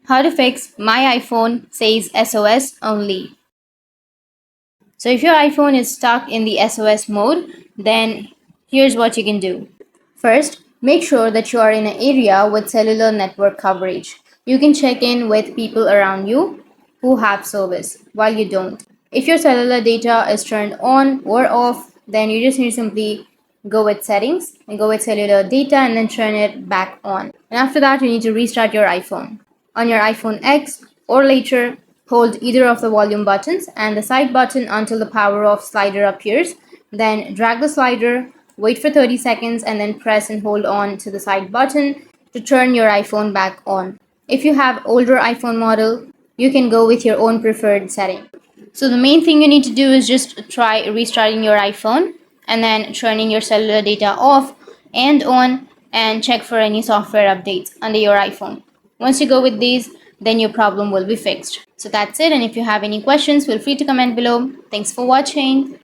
How to fix my iPhone says SOS only. So if your iPhone is stuck in the SOS mode, then here's what you can do. First, make sure that you are in an area with cellular network coverage. You can check in with people around you who have service while you don't. If your cellular data is turned on or off, then you just need to simply go with settings and go with cellular data and then turn it back on. And after that, you need to restart your iPhone. On your iPhone X or later, hold either of the volume buttons and the side button until the power off slider appears. Then drag the slider, wait for 30 seconds, and then press and hold on to the side button to turn your iPhone back on. If you have older iPhone model, you can go with your own preferred setting. So the main thing you need to do is just try restarting your iPhone and then turning your cellular data off and on and check for any software updates under your iPhone. Once you go with these, then your problem will be fixed. So that's it, and if you have any questions, feel free to comment below. Thanks for watching.